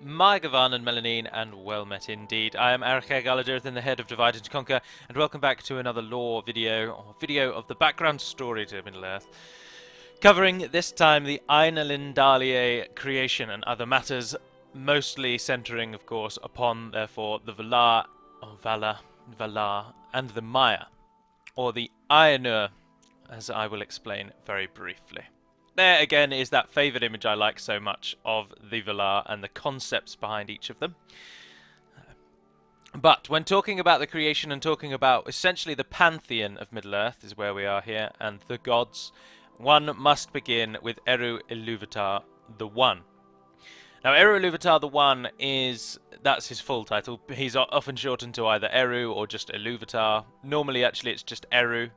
Gavan and Melanine, and well met indeed. I am Arche Galadirthin, the head of Divide and Conquer, and welcome back to another lore video, or video of the background story to Middle-earth, covering this time the Ainulindalë creation and other matters, mostly centering, of course, upon, therefore, the Valar, and the Maiar, or the Ainur, as I will explain very briefly. There again is that favoured image I like so much of the Valar and the concepts behind each of them. But when talking about the creation and talking about essentially the Pantheon of Middle-earth is where we are here, and the gods, one must begin with Eru Ilúvatar the One. Now Eru Ilúvatar the One that's his full title. He's often shortened to either Eru or just Ilúvatar. Normally actually it's just Eru.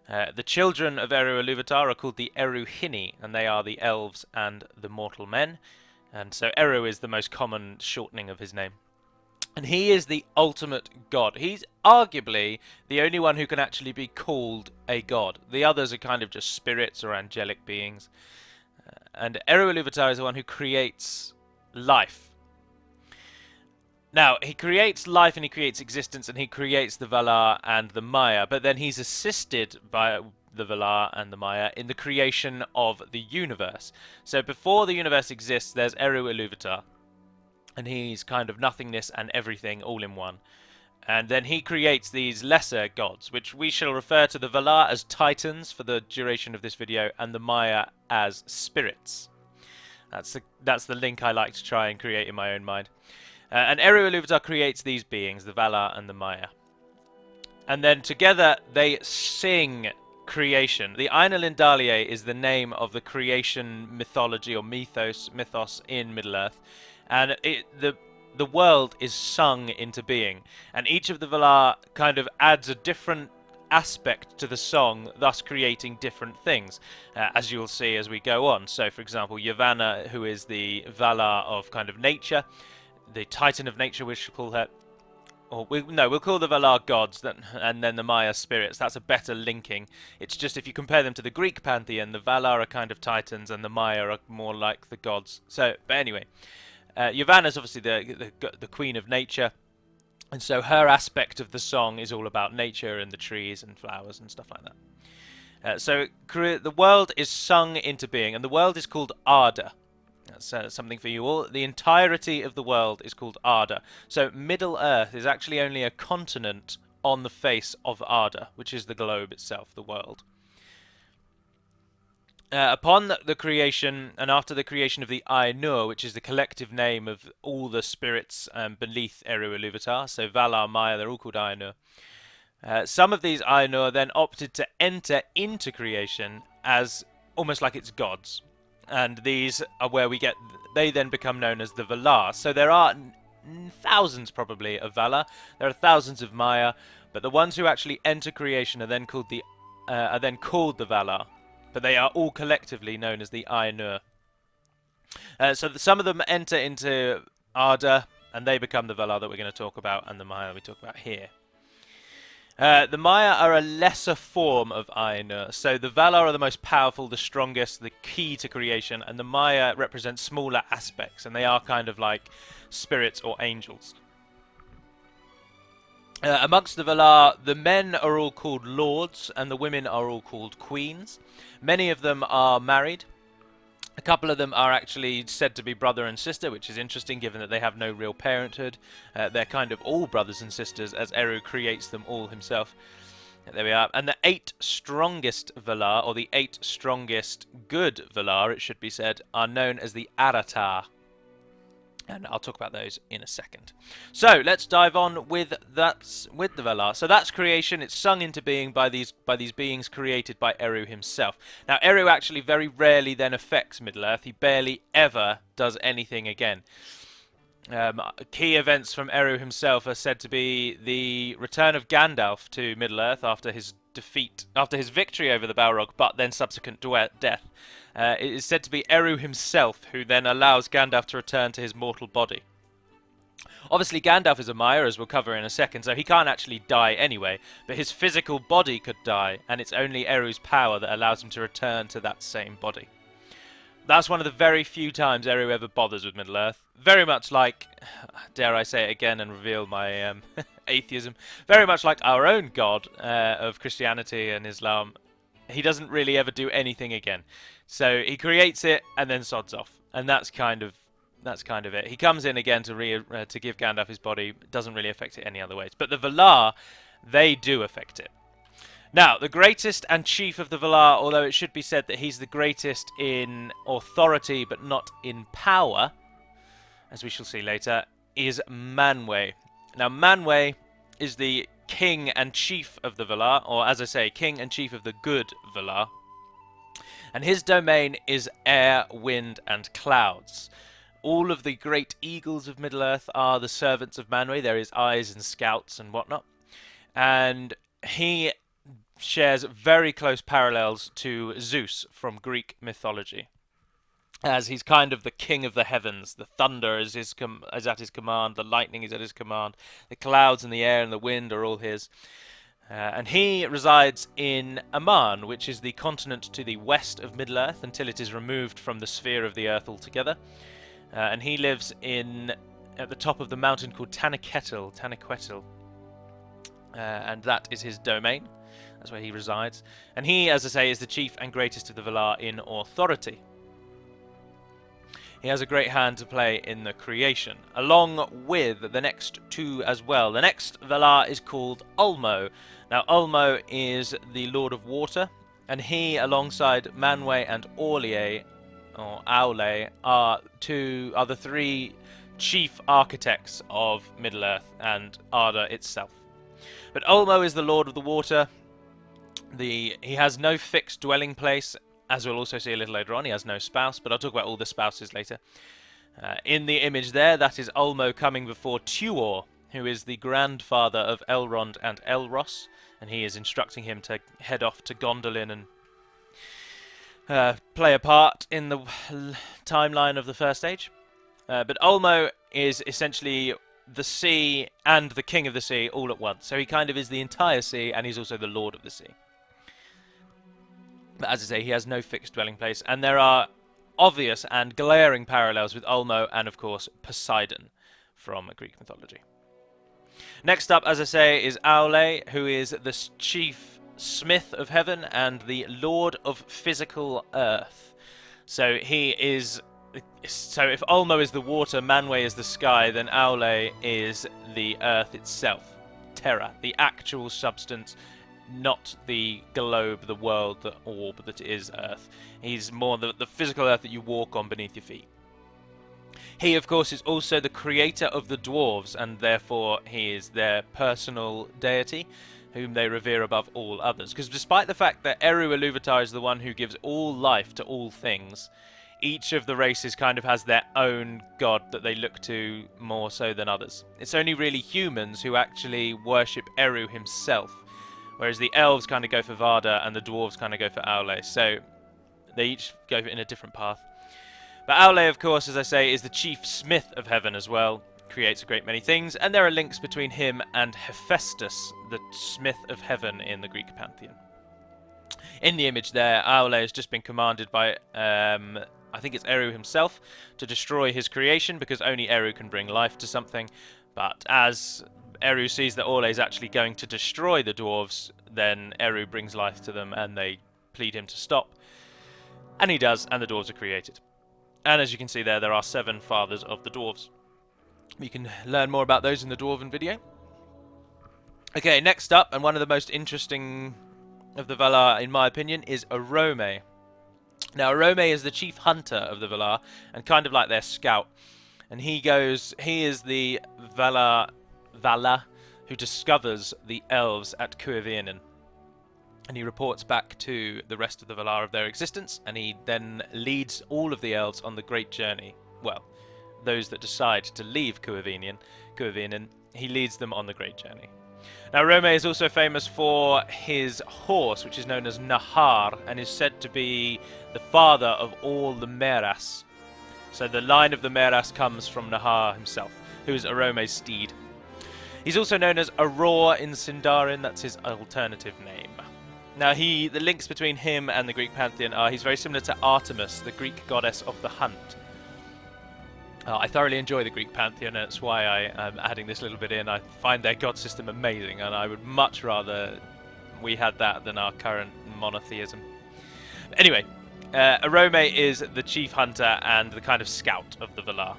The children of Eru Ilúvatar are called the Eruhini, and they are the elves and the mortal men. And so Eru is the most common shortening of his name. And he is the ultimate god. He's arguably the only one who can actually be called a god. The others are kind of just spirits or angelic beings. And Eru Ilúvatar is the one who creates life. Now, he creates life and he creates existence and he creates the Valar and the Maiar, but then he's assisted by the Valar and the Maiar in the creation of the universe. So before the universe exists, there's Eru Ilúvatar, and he's kind of nothingness and everything all in one. And then he creates these lesser gods, which we shall refer to the Valar as titans for the duration of this video, and the Maiar as spirits. That's the link I like to try and create in my own mind. And Eru Ilúvatar creates these beings, the Valar and the Maiar. And then together they sing creation. The Ainulindalë is the name of the creation mythology or mythos in Middle-earth. And the world is sung into being. And each of the Valar kind of adds a different aspect to the song, thus creating different things, as you'll see as we go on. So, for example, Yavanna, who is the Valar of kind of nature, the Titan of nature, we should call her, or we'll call the Valar gods, and then the Maiar spirits. That's a better linking. It's just if you compare them to the Greek pantheon, the Valar are kind of titans, and the Maiar are more like the gods. So, but anyway, Yavanna is obviously the queen of nature, and so her aspect of the song is all about nature and the trees and flowers and stuff like that. So the world is sung into being, and the world is called Arda. That's something for you all. The entirety of the world is called Arda. So Middle-earth is actually only a continent on the face of Arda, which is the globe itself, the world. Upon the creation, and after the creation of the Ainur, which is the collective name of all the spirits beneath Eru Ilúvatar, so Valar, Maiar, they're all called Ainur. Some of these Ainur then opted to enter into creation as almost like it's gods. And these are where they then become known as the Valar. So there are thousands probably of Valar, there are thousands of Maiar, but the ones who actually enter creation are then called the Valar. But they are all collectively known as the Ainur. So some of them enter into Arda, and they become the Valar that we're going to talk about, and the Maiar we talk about here. The Maiar are a lesser form of Ainur, so the Valar are the most powerful, the strongest, the key to creation, and the Maiar represent smaller aspects, and they are kind of like spirits or angels. Amongst the Valar, the men are all called lords, and the women are all called queens. Many of them are married. A couple of them are actually said to be brother and sister, which is interesting given that they have no real parenthood. They're kind of all brothers and sisters, as Eru creates them all himself. There we are. And the 8 strongest Valar, or the 8 strongest good Valar, it should be said, are known as the Aratar. And I'll talk about those in a second. So let's dive on with the Valar. So that's creation. It's sung into being by these beings created by Eru himself. Now Eru actually very rarely then affects Middle-earth. He barely ever does anything again. Key events from Eru himself are said to be the return of Gandalf to Middle-earth after his victory over the Balrog, but then subsequent death. It is said to be Eru himself who then allows Gandalf to return to his mortal body. Obviously Gandalf is a Maiar, as we'll cover in a second, so he can't actually die anyway, but his physical body could die, and it's only Eru's power that allows him to return to that same body. That's one of the very few times Eru ever bothers with Middle-earth. Very much like, dare I say it again and reveal my atheism, very much like our own God of Christianity and Islam. He doesn't really ever do anything again. So he creates it and then sods off. And that's kind of it. He comes in again to give Gandalf his body. Doesn't really affect it any other ways. But the Valar, they do affect it. Now, the greatest and chief of the Valar, although it should be said that he's the greatest in authority but not in power, as we shall see later, is Manwë. Now, Manwë is the king and chief of the Valar, or as I say, king and chief of the good Valar. And his domain is air, wind, and clouds. All of the great eagles of Middle-earth are the servants of Manwë. They're his eyes and scouts and whatnot. And he shares very close parallels to Zeus from Greek mythology, as he's kind of the king of the heavens. The thunder is at his command, the lightning is at his command, the clouds and the air and the wind are all his. And he resides in Aman, which is the continent to the west of Middle-earth until it is removed from the sphere of the earth altogether. And he lives at the top of the mountain called Taniquetil, and that is his domain. That's where he resides. And he, as I say, is the chief and greatest of the Valar in authority. He has a great hand to play in the creation, along with the next two as well. The next Valar is called Ulmo. Now, Ulmo is the Lord of Water, and he, alongside Manwë and Aule, are the three chief architects of Middle-earth and Arda itself. But Ulmo is the Lord of the Water. He has no fixed dwelling place, as we'll also see a little later on. He has no spouse, but I'll talk about all the spouses later. In the image there, that is Ulmo coming before Tuor, who is the grandfather of Elrond and Elros, and he is instructing him to head off to Gondolin and play a part in the timeline of the First Age. But Ulmo is essentially the sea and the king of the sea all at once. So he kind of is the entire sea, and he's also the lord of the sea. But as I say, he has no fixed dwelling place, and there are obvious and glaring parallels with Ulmo and, of course, Poseidon from Greek mythology. Next up, as I say, is Aule, who is the chief smith of heaven and the lord of physical earth. So if Ulmo is the water, Manwë is the sky, then Aule is the earth itself, Terra, the actual substance, not the globe, the world, the orb that is Earth. He's more the physical Earth that you walk on beneath your feet. He, of course, is also the creator of the dwarves, and therefore he is their personal deity, whom they revere above all others. Because despite the fact that Eru Ilúvatar is the one who gives all life to all things, each of the races kind of has their own god that they look to more so than others. It's only really humans who actually worship Eru himself, whereas the elves kind of go for Varda and the dwarves kind of go for Aule. So they each go in a different path. But Aule, of course, as I say, is the chief smith of heaven as well. Creates a great many things, and there are links between him and Hephaestus, the smith of heaven in the Greek pantheon. In the image there, Aule has just been commanded by, I think it's Eru himself, to destroy his creation, because only Eru can bring life to something. But as Eru sees that Aule is actually going to destroy the dwarves, then Eru brings life to them, and they plead him to stop. And he does, and the dwarves are created. And as you can see there are 7 fathers of the dwarves. You can learn more about those in the Dwarven video. Okay, next up, and one of the most interesting of the Valar, in my opinion, is Orome. Now, Orome is the chief hunter of the Valar, and kind of like their scout. And he is the Valar who discovers the elves at Cuiviénen. And he reports back to the rest of the Valar of their existence, and he then leads all of the elves on the great journey. Well, those that decide to leave Cuiviénen, he leads them on the great journey. Now, Orome is also famous for his horse, which is known as Nahar, and is said to be the father of all the Meras. So the line of the Meras comes from Nahar himself, who is Orome's steed. He's also known as Auror in Sindarin, that's his alternative name. Now, the links between him and the Greek pantheon are he's very similar to Artemis, the Greek goddess of the hunt. I thoroughly enjoy the Greek pantheon, and that's why I am adding this little bit in. I find their god system amazing, and I would much rather we had that than our current monotheism. Anyway, Arome is the chief hunter and the kind of scout of the Valar.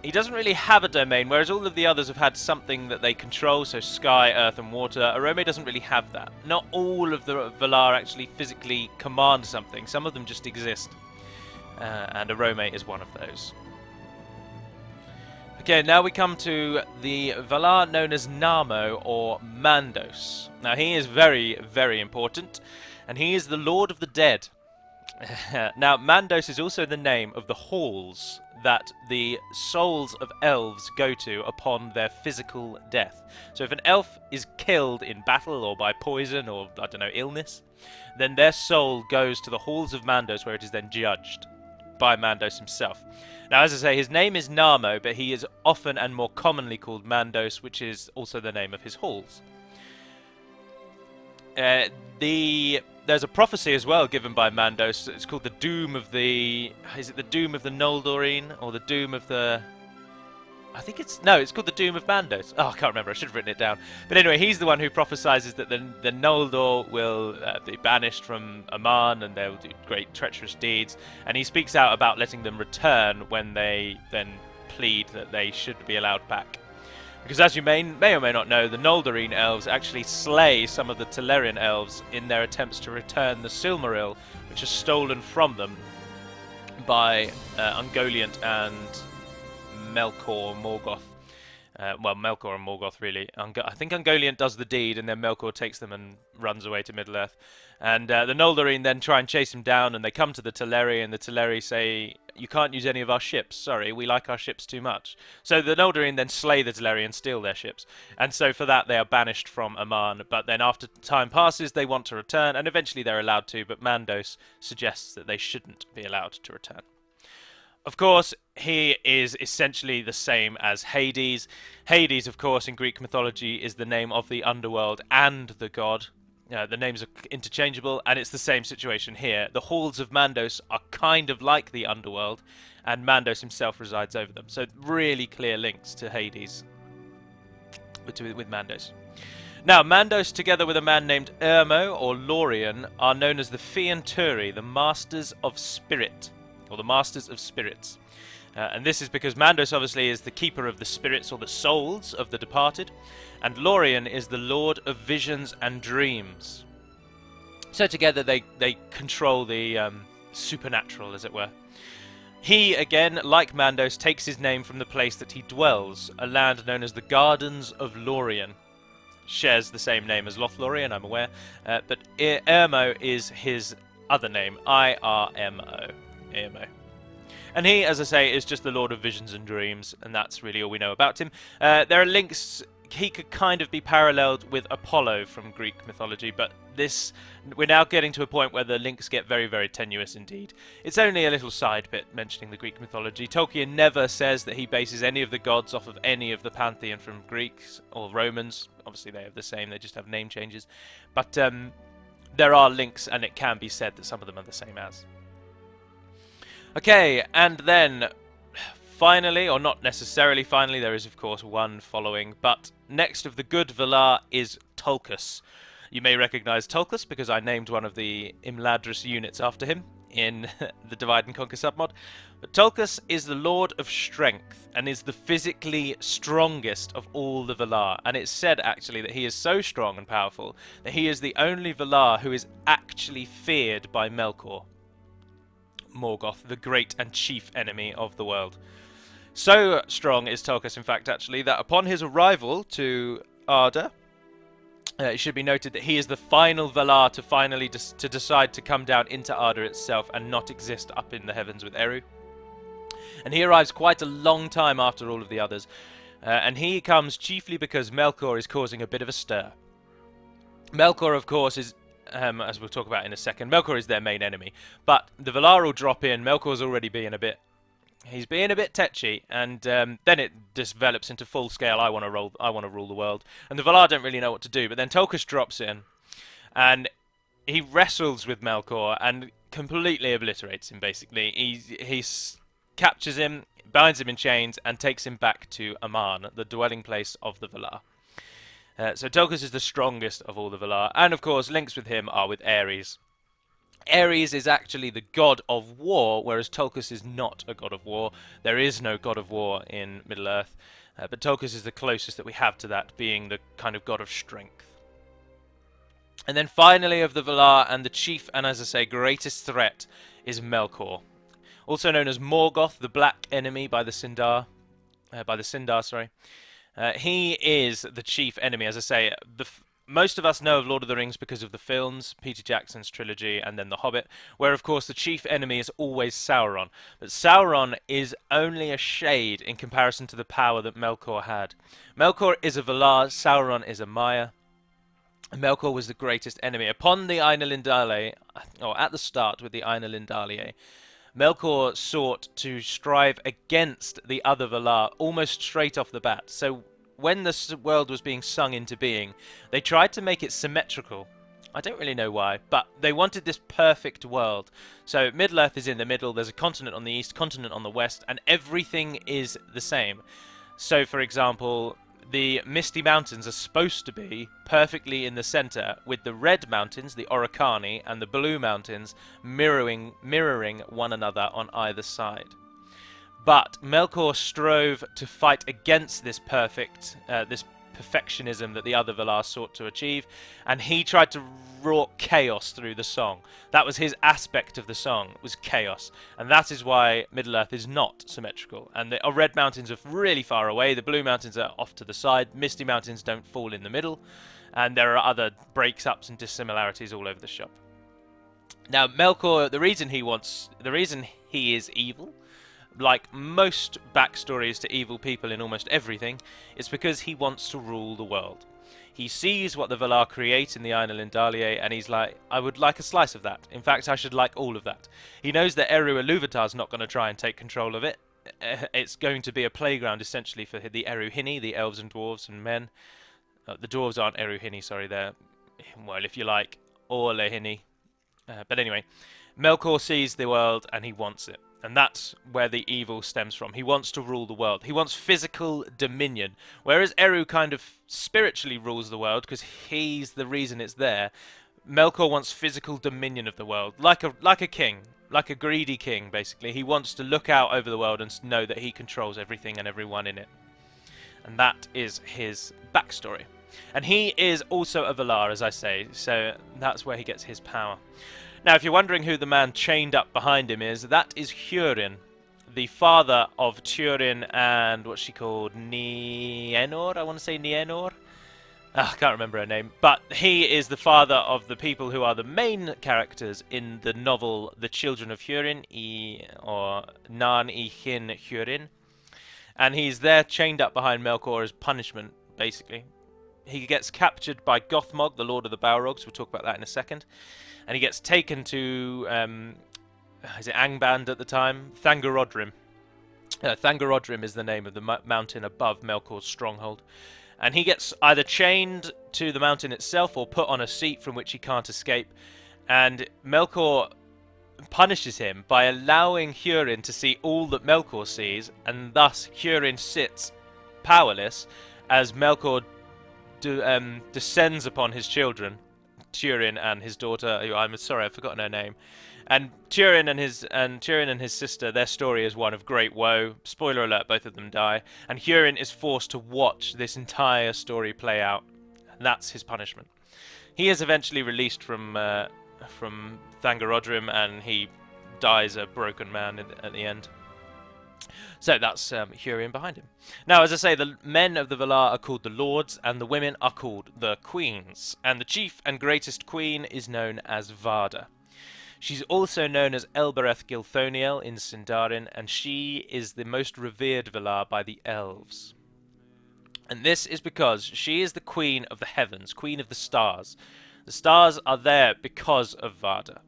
He doesn't really have a domain, whereas all of the others have had something that they control, so sky, earth and water. Arome doesn't really have that. Not all of the Valar actually physically command something. Some of them just exist. And Arome is one of those. Okay, now we come to the Valar known as Namo or Mandos. Now he is very, very important, and he is the Lord of the Dead. Now, Mandos is also the name of the halls that the souls of elves go to upon their physical death. So if an elf is killed in battle or by poison or, I don't know, illness, then their soul goes to the halls of Mandos, where it is then judged by Mandos himself. Now, as I say, his name is Namo, but he is often and more commonly called Mandos, which is also the name of his halls. There's a prophecy as well given by Mandos. It's called the Doom of the... Is it the Doom of the Noldoreen? Or the Doom of the... I think it's... No, it's called the Doom of Mandos. Oh, I can't remember. I should have written it down. But anyway, he's the one who prophesies that the Noldor will be banished from Aman, and they'll do great treacherous deeds. And he speaks out about letting them return when they then plead that they should be allowed back. Because as you may or may not know, the Noldoreen elves actually slay some of the Telerian elves in their attempts to return the Silmaril, which is stolen from them by Ungoliant and Melkor Morgoth. Well, Melkor and Morgoth, really. I think Ungoliant does the deed, and then Melkor takes them and runs away to Middle-earth. And the Noldoreen then try and chase him down, and they come to the Teleri, and the Teleri say, "You can't use any of our ships. Sorry, we like our ships too much." So the Noldoreen then slay the Teleri and steal their ships. And so for that, they are banished from Aman. But then after time passes, they want to return, and eventually they're allowed to, but Mandos suggests that they shouldn't be allowed to return. Of course, he is essentially the same as Hades. Hades, of course, in Greek mythology is the name of the underworld and the god. The names are interchangeable, and it's the same situation here. The halls of Mandos are kind of like the underworld, and Mandos himself resides over them. So really clear links to Hades with Mandos. Now, Mandos, together with a man named Ermo or Lorien, are known as the Fianturi, the Masters of Spirit, or the Masters of Spirits. And this is because Mandos obviously is the keeper of the spirits or the souls of the departed, and Lorien is the Lord of Visions and Dreams. So together they control the supernatural, as it were. He, again, like Mandos, takes his name from the place that he dwells, a land known as the Gardens of Lorien. Shares the same name as Lothlorien, I'm aware, but Ermo is his other name, Irmo. Ermo. And he, as I say, is just the Lord of Visions and Dreams, and that's really all we know about him. There are links. He could kind of be paralleled with Apollo from Greek mythology, but we're now getting to a point where the links get very, very tenuous indeed. It's only a little side bit mentioning the Greek mythology. Tolkien never says that he bases any of the gods off of any of the pantheon from Greeks or Romans. Obviously they have the same, they just have name changes. But there are links, and it can be said that some of them are the same as. Okay, and then finally, or not necessarily finally, there is of course one following, but next of the good Valar is Tulkas. You may recognise Tulkas because I named one of the Imladris units after him in the Divide and Conquer submod. But Tulkas is the Lord of Strength and is the physically strongest of all the Valar. And it's said actually that he is so strong and powerful that he is the only Valar who is actually feared by Melkor Morgoth, the great and chief enemy of the world. So strong is Tulkas, in fact, actually, that upon his arrival to Arda, it should be noted that he is the final Valar to finally decide to come down into Arda itself and not exist up in the heavens with Eru. And he arrives quite a long time after all of the others, and he comes chiefly because Melkor is causing a bit of a stir. Melkor, of course, is as we'll talk about in a second, Melkor is their main enemy. But the Valar will drop in. Melkor's already being a bit... He's being a bit tetchy, and then it develops into full scale, I want to rule the world. And the Valar don't really know what to do, but then Tulkas drops in. and he wrestles with Melkor and completely obliterates him. Basically, he captures him, binds him in chains, and takes him back to Aman, the dwelling place of the Valar. So Tulkas is the strongest of all the Valar, and of course links with him are with Ares. Ares is actually the god of war, whereas Tulkas is not a god of war. There is no god of war in Middle-earth, but Tulkas is the closest that we have to that, being the kind of god of strength. And then finally of the Valar, and the chief and, as I say, greatest threat is Melkor, also known as Morgoth, the black enemy by the Sindar. He is the chief enemy, as I say. Most of us know of Lord of the Rings because of the films, Peter Jackson's trilogy, and then The Hobbit, where, of course, the chief enemy is always Sauron. But Sauron is only a shade in comparison to the power that Melkor had. Melkor is a Valar, Sauron is a Maiar. Melkor was the greatest enemy. Upon the Ainulindalë, or at the start with the Ainulindalë, Melkor sought to strive against the other Valar almost straight off the bat. So when this world was being sung into being, they tried to make it symmetrical. I don't really know why, but they wanted this perfect world. So Middle-earth is in the middle, there's a continent on the east, continent on the west, and everything is the same. So, for example, the Misty Mountains are supposed to be perfectly in the center, with the Red Mountains, the Oricani, and the Blue Mountains mirroring one another on either side. But Melkor strove to fight against this perfectionism that the other Valar sought to achieve, and he tried to wrought chaos through the song. That was his aspect of the song, was chaos, and that is why Middle-earth is not symmetrical. And the Red Mountains are really far away, the Blue Mountains are off to the side, Misty Mountains don't fall in the middle, and there are other breaks-ups and dissimilarities all over the shop. Now, Melkor, the reason he is evil, like most backstories to evil people in almost everything, is because he wants to rule the world. He sees what the Valar create in the Ainulindalë, and he's like, I would like a slice of that. In fact, I should like all of that. He knows that Eru Ilúvatar's not going to try and take control of it. It's going to be a playground, essentially, for the Eruhini, the elves and dwarves and men. The dwarves aren't Eruhini, sorry, they're, well, if you like, Orlehini. But anyway, Melkor sees the world, and he wants it. And that's where the evil stems from. He wants to rule the world. He wants physical dominion. Whereas Eru kind of spiritually rules the world because he's the reason it's there, Melkor wants physical dominion of the world. Like a king. Like a greedy king, basically. He wants to look out over the world and know that he controls everything and everyone in it. And that is his backstory. And he is also a Valar, as I say. So that's where he gets his power. Now, if you're wondering who the man chained up behind him is, that is Húrin, the father of Turin and what's she called? Nienor? I want to say Nienor? I can't remember her name. But he is the father of the people who are the main characters in the novel The Children of Húrin, or Nan I Hin Húrin. And he's there chained up behind Melkor as punishment, basically. He gets captured by Gothmog, the Lord of the Balrogs. We'll talk about that in a second. And he gets taken to, is it Angband at the time? Thangorodrim. Thangorodrim is the name of the mountain above Melkor's stronghold. And he gets either chained to the mountain itself or put on a seat from which he can't escape. And Melkor punishes him by allowing Húrin to see all that Melkor sees, and thus Húrin sits powerless as Melkor descends upon his children, Turin and his daughter. I'm sorry, I've forgotten her name. And Turin and his sister, their story is one of great woe. Spoiler alert, both of them die. And Húrin is forced to watch this entire story play out. And that's his punishment. He is eventually released from Thangorodrim, and he dies a broken man at the end. So that's Húrin behind him. Now, as I say, the men of the Valar are called the Lords, and the women are called the Queens. And the chief and greatest queen is known as Varda. She's also known as Elbereth Gilthoniel in Sindarin, and she is the most revered Valar by the elves. And this is because she is the queen of the heavens, queen of the stars. The stars are there because of Varda.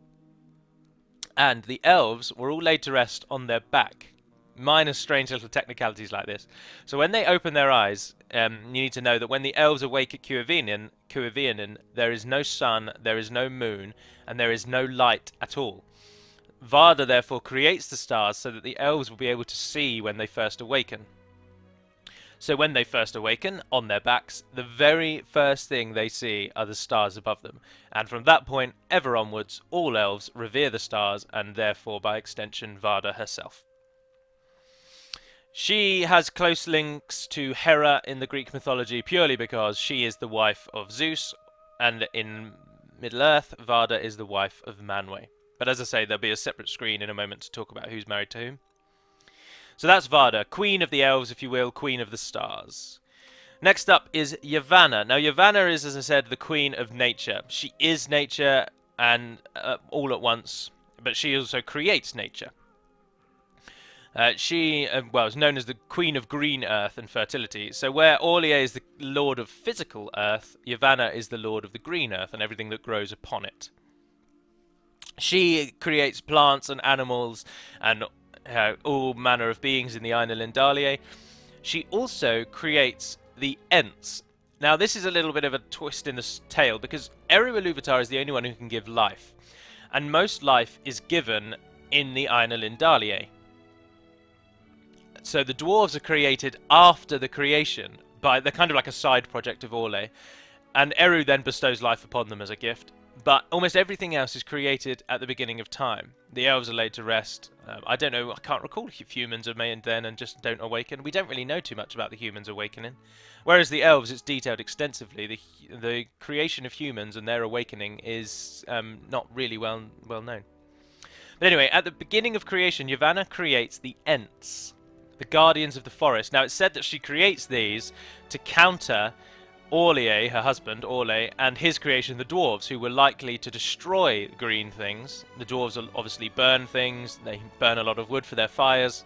And the elves were all laid to rest on their back, minor strange little technicalities like this. So when they open their eyes, you need to know that when the elves awake at Cuivianen, there is no sun, there is no moon, and there is no light at all. Varda therefore creates the stars so that the elves will be able to see when they first awaken. So when they first awaken, on their backs, the very first thing they see are the stars above them. And from that point, ever onwards, all elves revere the stars, and therefore, by extension, Varda herself. She has close links to Hera in the Greek mythology purely because she is the wife of Zeus, and in Middle-earth, Varda is the wife of Manwë. But as I say, there'll be a separate screen in a moment to talk about who's married to whom. So that's Varda, queen of the elves, if you will, queen of the stars. Next up is Yavanna. Now, Yavanna is, as I said, the queen of nature. She is nature and all at once, but she also creates nature. She is known as the queen of green earth and fertility. So where Orlier is the lord of physical earth, Yavanna is the lord of the green earth and everything that grows upon it. She creates plants and animals and all manner of beings in the Ainulindalë. She also creates the Ents. Now this is a little bit of a twist in the tale because Eru Ilúvatar is the only one who can give life. And most life is given in the Ainulindalë. So the dwarves are created after the creation. They're kind of like a side project of Orlé. And Eru then bestows life upon them as a gift. But almost everything else is created at the beginning of time. The elves are laid to rest. I don't know, I can't recall if humans are made then and just don't awaken. We don't really know too much about the humans awakening. Whereas the elves, it's detailed extensively. The creation of humans and their awakening is not really well known. But anyway, at the beginning of creation, Yavanna creates the Ents, the guardians of the forest. Now it's said that she creates these to counter Orlier, her husband, Orlé, and his creation, the dwarves, who were likely to destroy green things. The dwarves obviously burn things, they burn a lot of wood for their fires,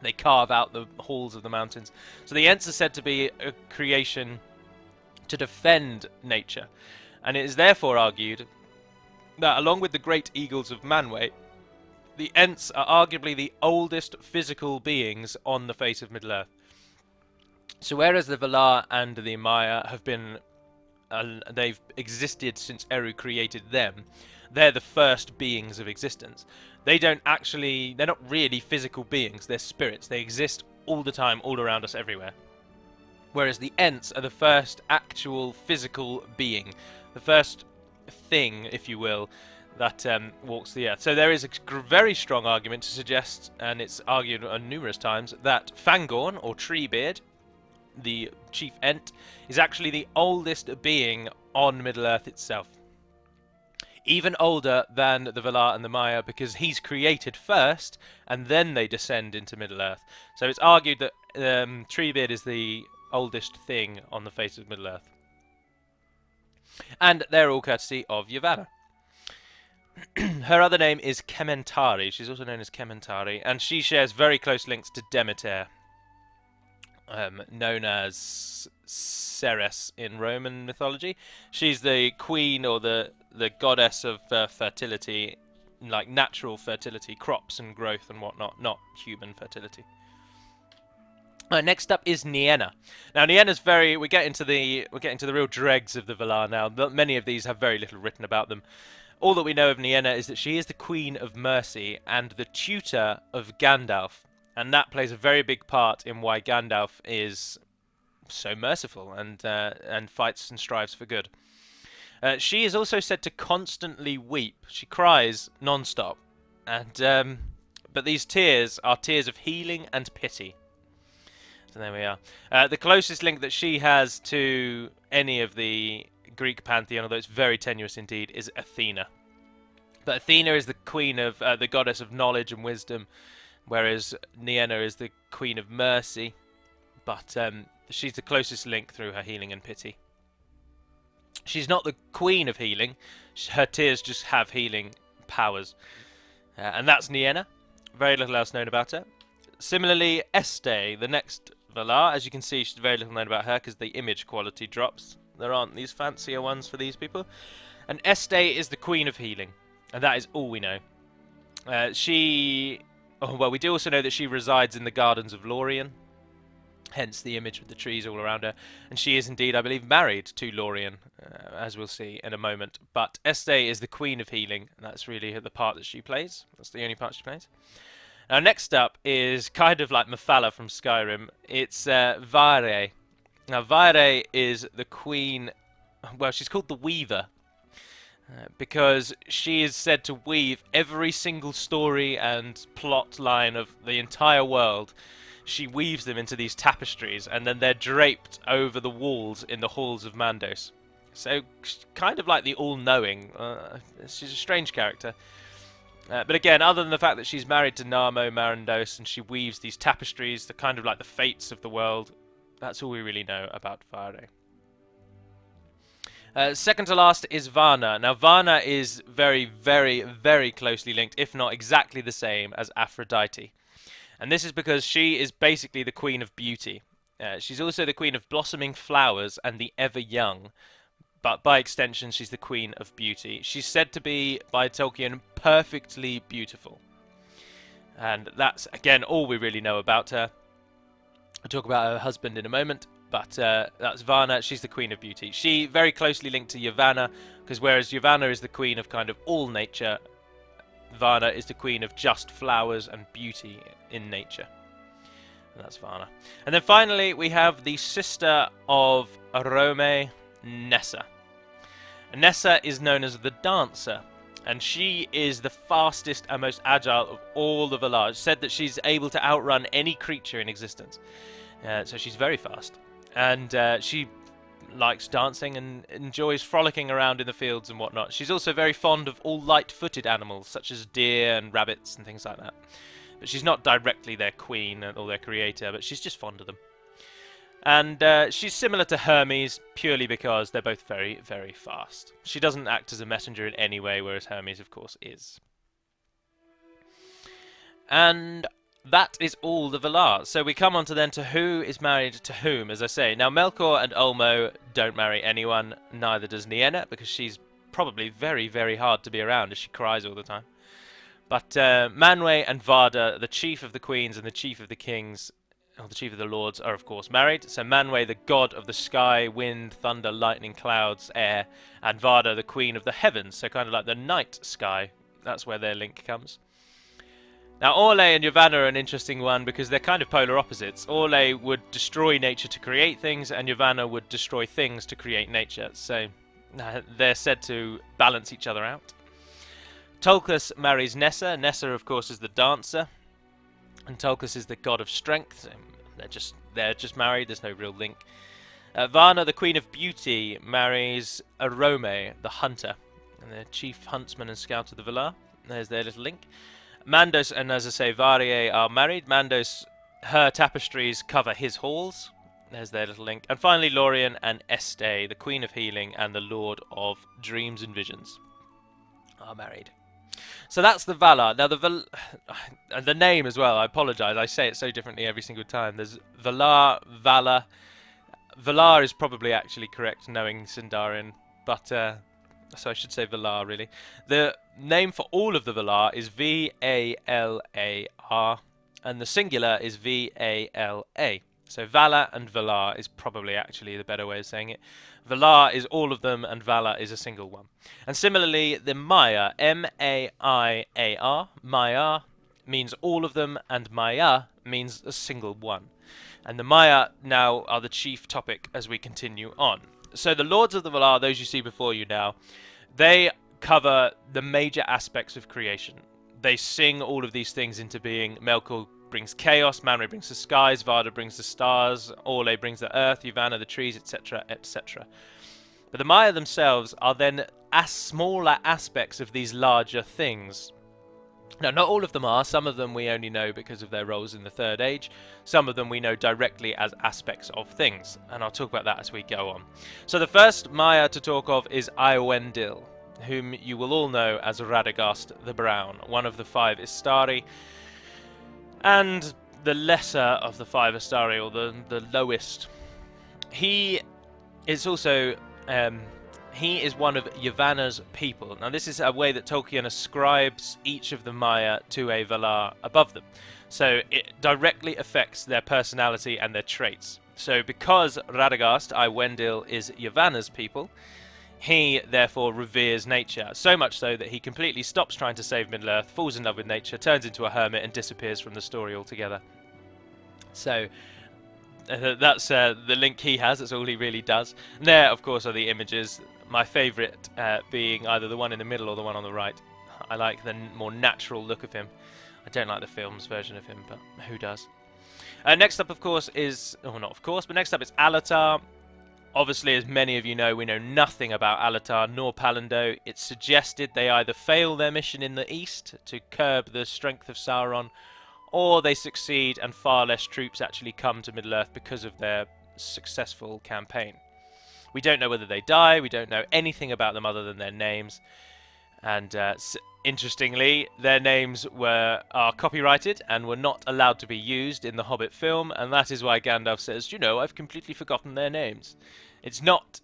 they carve out the halls of the mountains. So the Ents are said to be a creation to defend nature, and it is therefore argued that along with the great eagles of Manwë, the Ents are arguably the oldest physical beings on the face of Middle-earth. So whereas the Valar and the Maiar have been, they've existed since Eru created them, they're the first beings of existence. They're not really physical beings, they're spirits. They exist all the time, all around us, everywhere. Whereas the Ents are the first actual physical being, the first thing, if you will, that walks the earth. So there is a very strong argument to suggest, and it's argued on numerous times, that Fangorn, or Treebeard, the chief Ent, is actually the oldest being on Middle-earth itself. Even older than the Valar and the Maiar, because he's created first, and then they descend into Middle-earth. So it's argued that Treebeard is the oldest thing on the face of Middle-earth. And they're all courtesy of Yavanna. Her other name is Kementari. She's also known as Kementari, and she shares very close links to Demeter, known as Ceres in Roman mythology. She's the queen or the goddess of fertility, like natural fertility, crops and growth and whatnot, not human fertility. Next up is Nienna. Now Nienna's we're getting to the real dregs of the Valar now. Many of these have very little written about them. All that we know of Nienna is that she is the Queen of Mercy and the tutor of Gandalf. And that plays a very big part in why Gandalf is so merciful and fights and strives for good. She is also said to constantly weep. She cries non-stop. And but these tears are tears of healing and pity. So there we are. The closest link that she has to any of the Greek pantheon, although it's very tenuous indeed, is Athena. But Athena is the queen of the goddess of knowledge and wisdom, whereas Nienna is the queen of mercy. But she's the closest link through her healing and pity. She's not the queen of healing. Her tears just have healing powers. And that's Nienna. Very little else known about her. Similarly, Este, the next Valar, as you can see, she's very little known about her because the image quality drops. There aren't these fancier ones for these people. And Este is the queen of healing, and that is all we know. She Oh, well, we do also know that she resides in the gardens of Lorien, hence the image with the trees all around her. And she is indeed, I believe, married to Lorien, as we'll see in a moment. But Este is the Queen of Healing, and that's really the part that she plays. That's the only part she plays. Now, next up is kind of like Mephala from Skyrim. It's Vaere. Now, Vaere is the queen. Well, she's called the Weaver because she is said to weave every single story and plot line of the entire world. She weaves them into these tapestries, and then they're draped over the walls in the halls of Mandos. So, kind of like the all-knowing. She's a strange character. But again, other than the fact that she's married to Narmo Marandos and she weaves these tapestries, the kind of like the fates of the world, that's all we really know about Vaere. Second to last is Varna. Now, Varna is very, very, very closely linked, if not exactly the same, as Aphrodite. And this is because she is basically the Queen of Beauty. She's also the Queen of Blossoming Flowers and the Ever Young. But by extension, she's the Queen of Beauty. She's said to be, by Tolkien, perfectly beautiful. And that's, again, all we really know about her. I'll talk about her husband in a moment, but that's Varna. She's the Queen of Beauty. She very closely linked to Yavanna, because whereas Yavanna is the queen of kind of all nature, Varna is the queen of just flowers and beauty in nature. And that's Varna. And then finally, we have the sister of Arome, Nessa. Nessa is known as the Dancer, and she is the fastest and most agile of all the Valar. It's said that she's able to outrun any creature in existence. So she's very fast. And she likes dancing and enjoys frolicking around in the fields and whatnot. She's also very fond of all light-footed animals, such as deer and rabbits and things like that. But she's not directly their queen or their creator, but she's just fond of them. And she's similar to Hermes purely because they're both very, very fast. She doesn't act as a messenger in any way, whereas Hermes, of course, is. And that is all the Valar. So we come on to then to who is married to whom, as I say. Now, Melkor and Ulmo don't marry anyone, neither does Nienna, because she's probably very, very hard to be around as she cries all the time. But Manwë and Varda, the chief of the queens and the chief of the kings, or the chief of the lords, are of course married. So Manwë, the god of the sky, wind, thunder, lightning, clouds, air, and Varda, the queen of the heavens, so kind of like the night sky. That's where their link comes. Now, Orle and Yavanna are an interesting one because they're kind of polar opposites. Orle would destroy nature to create things, and Yavanna would destroy things to create nature. So they're said to balance each other out. Tolkis marries Nessa. Nessa, of course, is the dancer, and Tolkis is the god of strength. They're just married. There's no real link. Varna, the queen of beauty, marries Arome, the hunter, and the chief huntsman and scout of the Valar. There's their little link. Mandos and, as I say, Vaere are married. Mandos, her tapestries cover his halls. There's their little link. And finally, Lorien and Este, the queen of healing and the lord of dreams and visions, are married. So that's the Valar. Now, and the name as well, I apologise, I say it so differently every single time. There's Valar, Vala. Valar is probably actually correct, knowing Sindarin, but so I should say Valar, really. The name for all of the Valar is V-A-L-A-R, and the singular is V-A-L-A. So Vala and Valar is probably actually the better way of saying it. Valar is all of them, and Vala is a single one. And similarly, the Maiar, M-A-I-A-R, Maiar, means all of them, and Maiar means a single one. And the Maiar now are the chief topic as we continue on. So the Lords of the Valar, those you see before you now, they cover the major aspects of creation. They sing all of these things into being. Melkor brings chaos, Manwë brings the skies, Varda brings the stars, Orle brings the earth, Yavanna the trees, etc., etc. But the Maiar themselves are then smaller aspects of these larger things. Now, not all of them are. Some of them we only know because of their roles in the Third Age. Some of them we know directly as aspects of things, and I'll talk about that as we go on. So the first Maiar to talk of is Ainulindalë, whom you will all know as Radagast the Brown, one of the 5 Istari, and the lesser of the 5 Istari, or the lowest. He is also he is one of Yavanna's people. Now this is a way that Tolkien ascribes each of the Maiar to a Valar above them. So it directly affects their personality and their traits. So because Radagast, Ainulindalë, is Yavanna's people, he therefore reveres nature, so much so that he completely stops trying to save Middle-earth, falls in love with nature, turns into a hermit and disappears from the story altogether. So that's the link he has, that's all he really does. And there, of course, are the images, my favourite being either the one in the middle or the one on the right. I like the more natural look of him. I don't like the film's version of him, but who does? Next up, of course, is... Oh, not of course, but next up is Alatar. Obviously, as many of you know, we know nothing about Alatar nor Palando. It's suggested they either fail their mission in the east to curb the strength of Sauron, or they succeed and far less troops actually come to Middle-earth because of their successful campaign. We don't know whether they die, we don't know anything about them other than their names. And interestingly, their names are copyrighted and were not allowed to be used in the Hobbit film, and that is why Gandalf says, you know, I've completely forgotten their names. It's not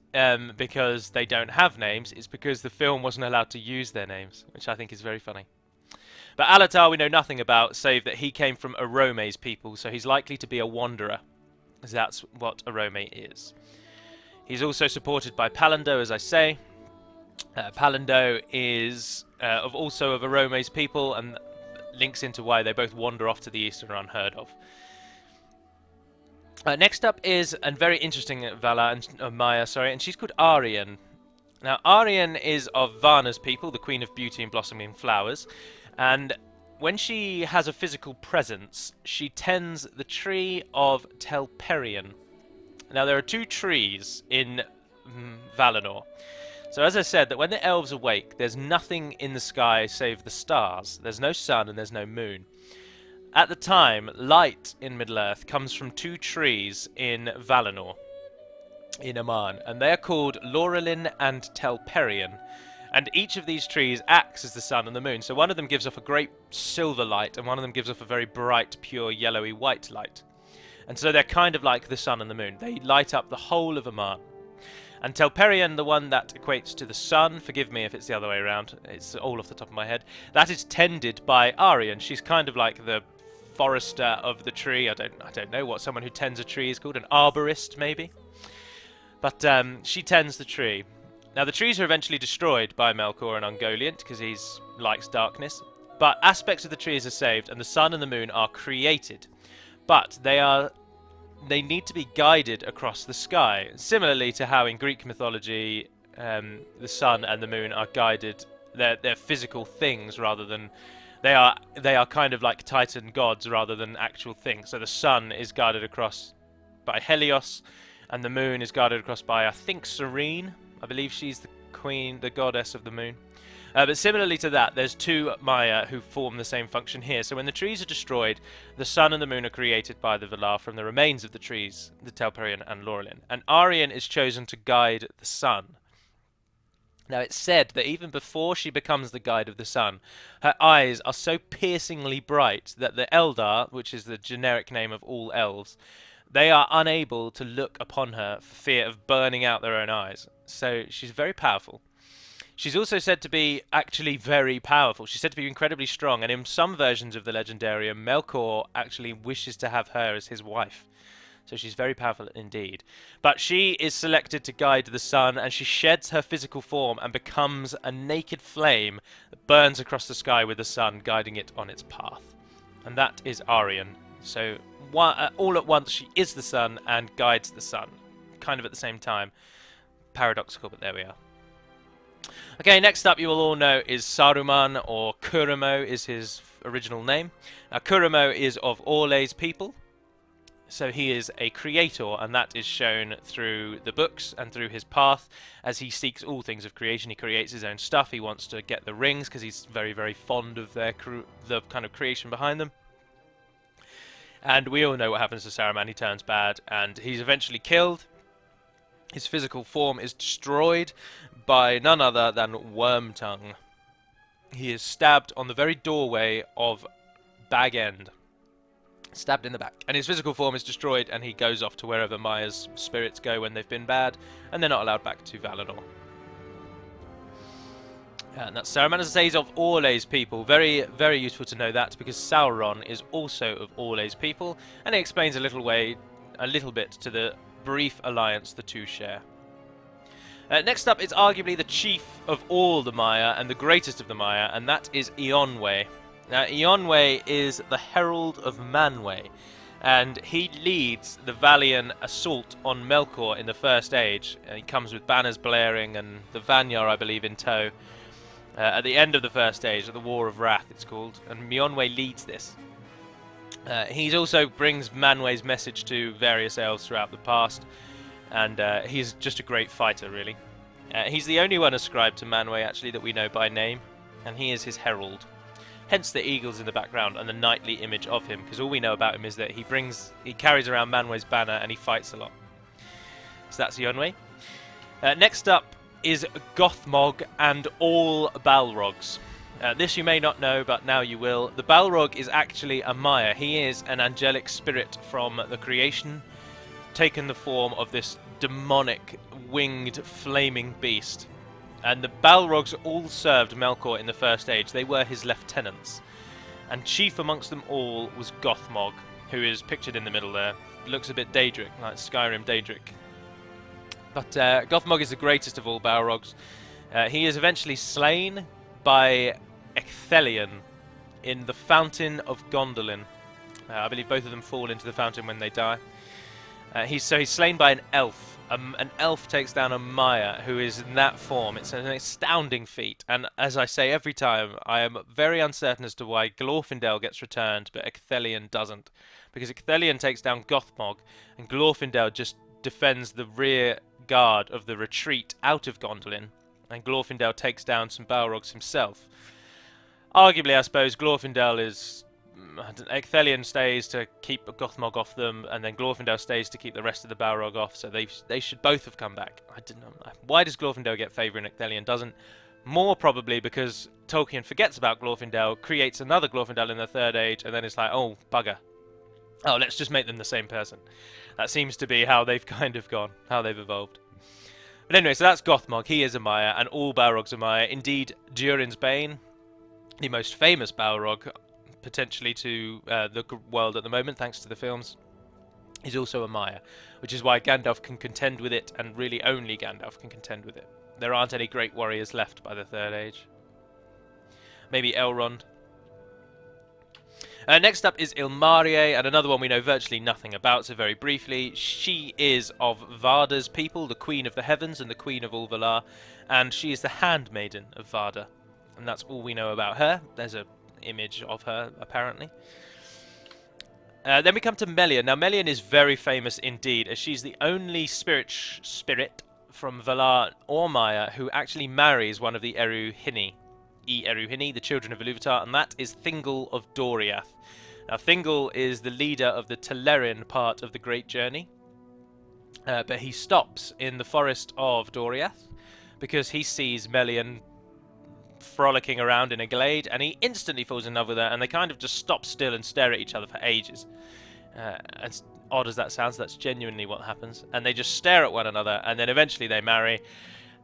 because they don't have names, it's because the film wasn't allowed to use their names, which I think is very funny. But Alatar we know nothing about, save that he came from Orome's people, so he's likely to be a wanderer, as that's what Orome is. He's also supported by Palando, as I say. Palando is also of Orome's people, and links into why they both wander off to the east and are unheard of. Next up is a very interesting Maiar, and she's called Arien. Now, Arien is of Varna's people, the Queen of Beauty and Blossoming Flowers, and when she has a physical presence, she tends the tree of Telperion. Now, there are two trees in Valinor. So as I said, that when the elves awake, there's nothing in the sky save the stars. There's no sun and there's no moon. At the time, light in Middle-earth comes from two trees in Valinor, in Aman, and they are called Laurelin and Telperion. And each of these trees acts as the sun and the moon. So one of them gives off a great silver light, and one of them gives off a very bright, pure, yellowy white light. And so they're kind of like the sun and the moon. They light up the whole of Aman. And Telperion, the one that equates to the sun, forgive me if it's the other way around, it's all off the top of my head, that is tended by Arien. She's kind of like the forester of the tree. I don't know what someone who tends a tree is called, an arborist maybe. But she tends the tree. Now the trees are eventually destroyed by Melkor and Ungoliant because he likes darkness, but aspects of the trees are saved and the sun and the moon are created. But they need to be guided across the sky, similarly to how in Greek mythology the sun and the moon are guided. They're physical things rather than they are kind of like Titan gods rather than actual things. So the sun is guided across by Helios, and the moon is guided across by, I think, Serene. I believe she's the queen, the goddess of the moon. But similarly to that, there's two Maiar who form the same function here. So when the trees are destroyed, the sun and the moon are created by the Valar from the remains of the trees, the Telperion and Laurelin. And Arien is chosen to guide the sun. Now it's said that even before she becomes the guide of the sun, her eyes are so piercingly bright that the Eldar, which is the generic name of all elves, they are unable to look upon her for fear of burning out their own eyes. So she's very powerful. She's also said to be actually very powerful. She's said to be incredibly strong, and in some versions of the Legendarium, Melkor actually wishes to have her as his wife. So she's very powerful indeed. But she is selected to guide the sun, and she sheds her physical form and becomes a naked flame that burns across the sky with the sun, guiding it on its path. And that is Arien. So all at once she is the sun and guides the sun, kind of at the same time. Paradoxical, but there we are. Okay, next up you will all know is Saruman, or Kuramo is his original name. Now Kuramo is of Orlais people, so he is a creator, and that is shown through the books and through his path. As he seeks all things of creation, he creates his own stuff. He wants to get the rings because he's very, very fond of the kind of creation behind them. And we all know what happens to Saruman. He turns bad, and he's eventually killed. His physical form is destroyed by none other than Wormtongue. He is stabbed on the very doorway of Bag End. Stabbed in the back. And his physical form is destroyed, and he goes off to wherever Maiar's spirits go when they've been bad, and they're not allowed back to Valinor. And that's Saruman, as I say, is of Orlais people. Very, very useful to know that, because Sauron is also of Orlais people, and it explains a little bit to the brief alliance the two share. Next up is arguably the chief of all the Maiar and the greatest of the Maiar, and that is Eonwe. Now, Eonwe is the herald of Manwë, and he leads the Valiant assault on Melkor in the First Age. He comes with banners blaring and the Vanyar, I believe, in tow. At the end of the First Age, at the War of Wrath it's called, and Eonwe leads this. He also brings Manwë's message to various elves throughout the past, and he's just a great fighter, really. He's the only one ascribed to Manwë, actually, that we know by name, and he is his herald. Hence the eagles in the background and the knightly image of him, because all we know about him is that he carries around Manwë's banner and he fights a lot. So that's Eonwe. Next up is Gothmog and all Balrogs. This you may not know, but now you will. The Balrog is actually a Maiar. He is an angelic spirit from the creation, taken the form of this demonic, winged, flaming beast. And the Balrogs all served Melkor in the First Age. They were his lieutenants. And chief amongst them all was Gothmog, who is pictured in the middle there. Looks a bit Daedric, like Skyrim Daedric. But Gothmog is the greatest of all Balrogs. He is eventually slain by Ecthelion in the Fountain of Gondolin. I believe both of them fall into the fountain when they die. He's slain by an elf. An elf takes down a Maiar who is in that form. It's an astounding feat, and as I say every time, I am very uncertain as to why Glorfindel gets returned, but Ecthelion doesn't. Because Ecthelion takes down Gothmog, and Glorfindel just defends the rear guard of the retreat out of Gondolin, and Glorfindel takes down some Balrogs himself. Arguably, I suppose, Glorfindel is... Ecthelion stays to keep Gothmog off them, and then Glorfindel stays to keep the rest of the Balrog off, so they should both have come back. I don't know. Why does Glorfindel get favour and Ecthelion doesn't? More probably because Tolkien forgets about Glorfindel, creates another Glorfindel in the Third Age, and then it's like, oh, bugger. Oh, let's just make them the same person. That seems to be how they've kind of gone, how they've evolved. But anyway, so that's Gothmog. He is a Maiar, and all Balrogs are Maiar. Indeed, Durin's Bane, the most famous Balrog, potentially to the world at the moment, thanks to the films, is also a Maiar, which is why Gandalf can contend with it, and really only Gandalf can contend with it. There aren't any great warriors left by the Third Age. Maybe Elrond. Next up is Ilmarie, and another one we know virtually nothing about, so very briefly. She is of Varda's people, the Queen of the Heavens and the Queen of all Valar, and she is the handmaiden of Varda. And that's all we know about her. There's a image of her, apparently. Then we come to Melian. Now, Melian is very famous indeed, as she's the only spirit from Valar or Maiar who actually marries one of the Eruhini, the children of Ilúvatar, and that is Thingol of Doriath. Now, Thingol is the leader of the Telerin part of the Great Journey, but he stops in the forest of Doriath because he sees Melian frolicking around in a glade, and he instantly falls in love with her, and they kind of just stop still and stare at each other for ages. As odd as that sounds, that's genuinely what happens. And they just stare at one another, and then eventually they marry.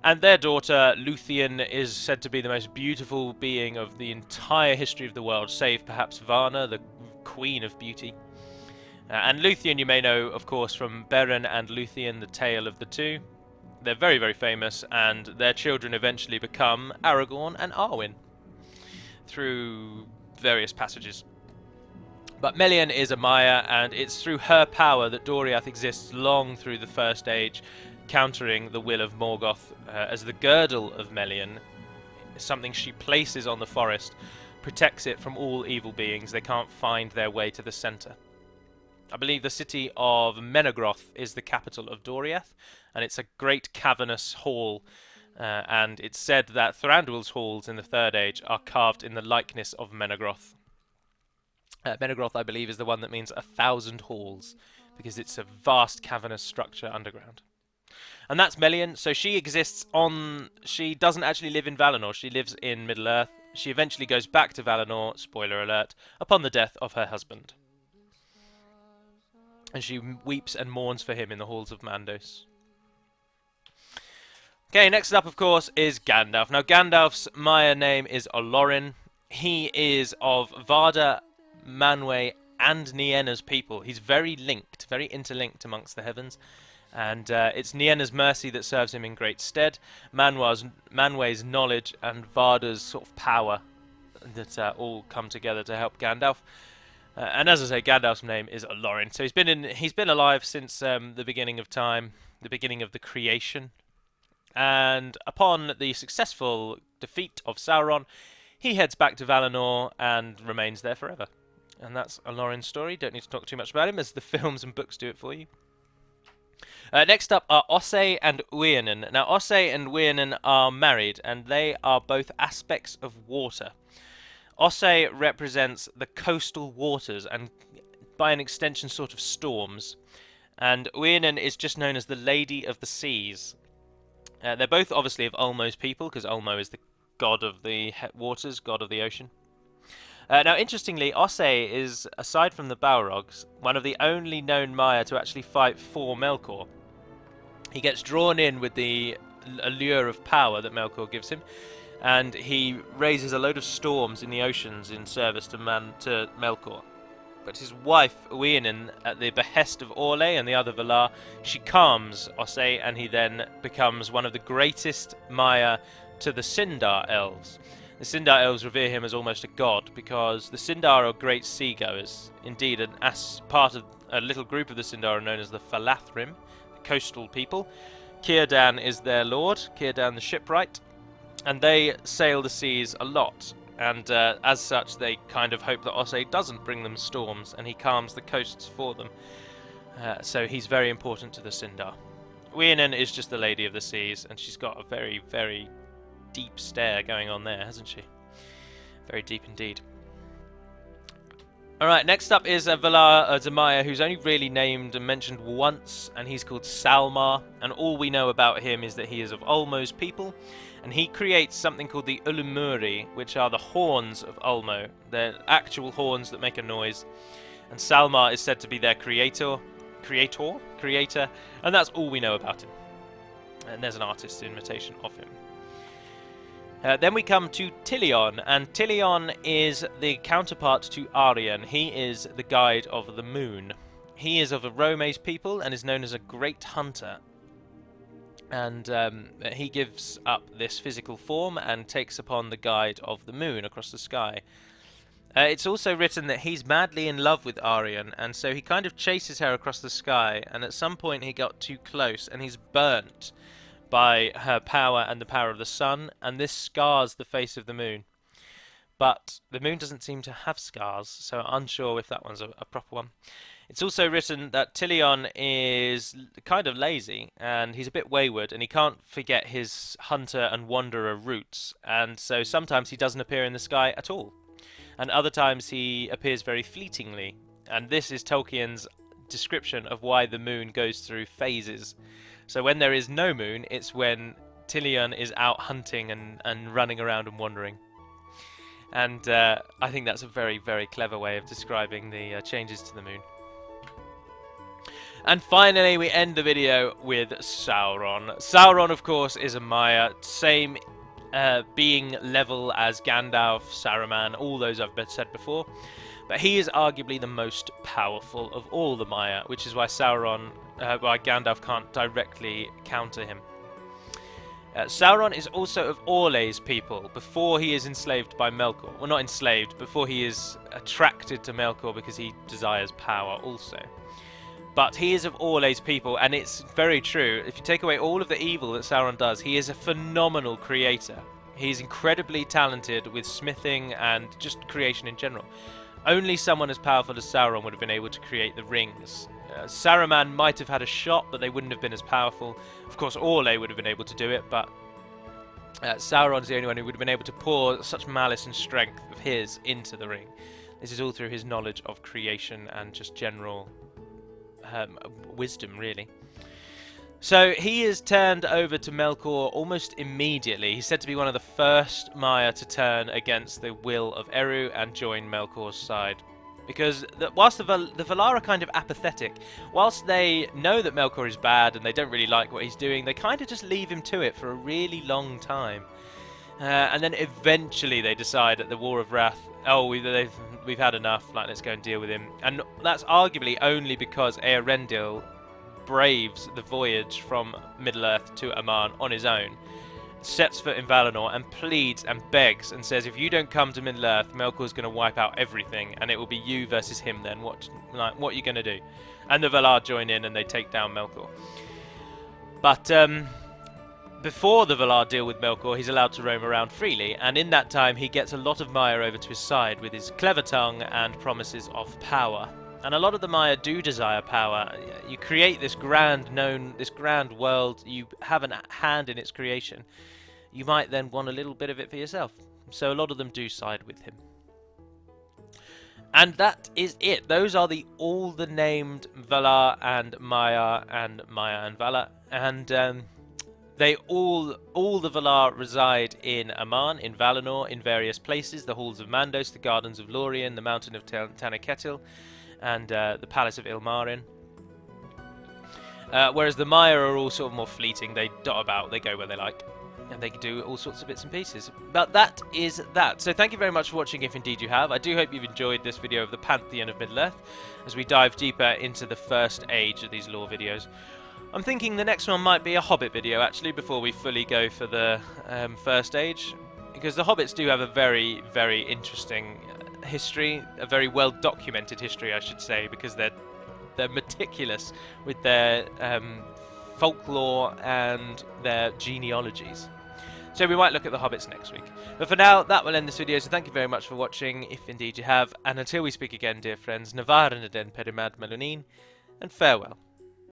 And their daughter, Luthien, is said to be the most beautiful being of the entire history of the world, save perhaps Varna, the Queen of Beauty. And Luthien you may know, of course, from Beren and Luthien, the Tale of the Two. They're very, very famous, and their children eventually become Aragorn and Arwen through various passages. But Melian is a Maiar, and it's through her power that Doriath exists long through the First Age, countering the will of Morgoth, as the girdle of Melian, something she places on the forest, protects it from all evil beings. They can't find their way to the centre. I believe the city of Menegroth is the capital of Doriath, and it's a great cavernous hall, and it's said that Thranduil's halls in the Third Age are carved in the likeness of Menegroth. Menegroth, I believe, is the one that means 1,000 halls, because it's a vast cavernous structure underground. And that's Melian. So she exists on... She doesn't actually live in Valinor. She lives in Middle-earth. She eventually goes back to Valinor, spoiler alert, upon the death of her husband. And she weeps and mourns for him in the halls of Mandos. Okay, next up, of course, is Gandalf. Now, Gandalf's Maiar name is Olorin. He is of Varda, Manwë, and Nienna's people. He's very linked, very interlinked amongst the heavens. And it's Nienna's mercy that serves him in great stead, Manwë's knowledge, and Varda's sort of power that all come together to help Gandalf. And as I say, Gandalf's name is Olorin. So he's been alive since the beginning of time, the beginning of the creation. And upon the successful defeat of Sauron, he heads back to Valinor and remains there forever. And that's Olorin's story. Don't need to talk too much about him, as the films and books do it for you. Next up are Ossë and Uinen. Now, Ossë and Uinen are married, and they are both aspects of water. Ossë represents the coastal waters, and by an extension, sort of storms. And Uinen is just known as the Lady of the Seas. They're both obviously of Ulmo's people, because Ulmo is the god of the waters, god of the ocean. Now, interestingly, Ossë is, aside from the Balrogs, one of the only known Maiar to actually fight for Melkor. He gets drawn in with the allure of power that Melkor gives him, and he raises a load of storms in the oceans in service to Melkor. But his wife, Uinen, at the behest of Orlé and the other Valar, she calms Ossë, and he then becomes one of the greatest Maiar to the Sindar elves. The Sindar elves revere him as almost a god, because the Sindar are great seagoers. Indeed, part of a little group of the Sindar are known as the Falathrim, the coastal people. Círdan is their lord, Círdan the shipwright, and they sail the seas a lot. And as such, they kind of hope that Ossë doesn't bring them storms, and he calms the coasts for them. So he's very important to the Sindar. Uinen is just the Lady of the Seas, and she's got a very, very deep stare going on there, hasn't she? Very deep indeed. Alright, next up is Valar Maiar, who's only really named and mentioned once, and he's called Salmar, and all we know about him is that he is of Ulmo's people, and he creates something called the Ulumuri, which are the horns of Ulmo. They're actual horns that make a noise, and Salmar is said to be their creator, and that's all we know about him. And there's an artist's imitation of him. Then we come to Tilion, and Tilion is the counterpart to Arien. He is the guide of the moon. He is of a Rome's people and is known as a great hunter. And he gives up this physical form and takes upon the guide of the moon across the sky. It's also written that he's madly in love with Arien, and so he kind of chases her across the sky, and at some point he got too close and he's burnt by her power and the power of the sun, and this scars the face of the moon. But the moon doesn't seem to have scars, so I'm unsure if that one's a proper one. It's also written that Tilion is kind of lazy, and he's a bit wayward, and he can't forget his hunter and wanderer roots, and so sometimes he doesn't appear in the sky at all, and other times he appears very fleetingly, and this is Tolkien's description of why the moon goes through phases. So when there is no moon, it's when Tilion is out hunting and running around and wandering. And I think that's a very, very clever way of describing the changes to the moon. And finally, we end the video with Sauron. Sauron, of course, is a Maiar, same being level as Gandalf, Saruman, all those I've said before. But he is arguably the most powerful of all the Maiar, which is why why Gandalf can't directly counter him. Sauron is also of Orlé's people before he is enslaved by Melkor. Well, not enslaved, before he is attracted to Melkor because he desires power also. But he is of Orlé's people, and it's very true. If you take away all of the evil that Sauron does, he is a phenomenal creator. He's incredibly talented with smithing and just creation in general. Only someone as powerful as Sauron would have been able to create the rings. Saruman might have had a shot, but they wouldn't have been as powerful. Of course, Orlé would have been able to do it, but Sauron's the only one who would have been able to pour such malice and strength of his into the ring. This is all through his knowledge of creation and just general wisdom, really. So he is turned over to Melkor almost immediately. He's said to be one of the first Maiar to turn against the will of Eru and join Melkor's side. Because whilst the Valar are kind of apathetic, whilst they know that Melkor is bad and they don't really like what he's doing, they kind of just leave him to it for a really long time. And then eventually they decide at the War of Wrath, oh, we've had enough, like, let's go and deal with him. And that's arguably only because Eärendil braves the voyage from Middle-earth to Aman on his own, sets foot in Valinor and pleads and begs and says, if you don't come to Middle-earth, Melkor's going to wipe out everything and it will be you versus him then. What are you going to do? And the Valar join in and they take down Melkor. But before the Valar deal with Melkor, he's allowed to roam around freely, and in that time he gets a lot of Maiar over to his side with his clever tongue and promises of power. And a lot of the Maiar do desire power. You create this grand world, you have a hand in its creation. You might then want a little bit of it for yourself. So a lot of them do side with him. And that is it. Those are all the named Valar and Maiar and Valar. And all the Valar reside in Aman, in Valinor, in various places. The Halls of Mandos, the Gardens of Lorien, the Mountain of Tanaketil, and the Palace of Ilmarin. Whereas the Maiar are all sort of more fleeting. They dot about, they go where they like, and they can do all sorts of bits and pieces. But that is that. So thank you very much for watching, if indeed you have. I do hope you've enjoyed this video of the Pantheon of Middle-earth, as we dive deeper into the first age of these lore videos. I'm thinking the next one might be a Hobbit video, actually, before we fully go for the first age, because the Hobbits do have a very, very interesting history, a very well documented history, I should say, because they're meticulous with their folklore and their genealogies. So we might look at the Hobbits next week. But for now, that will end this video, so thank you very much for watching, if indeed you have, and until we speak again, dear friends, Navar and Aden Perimad Melonin, and farewell.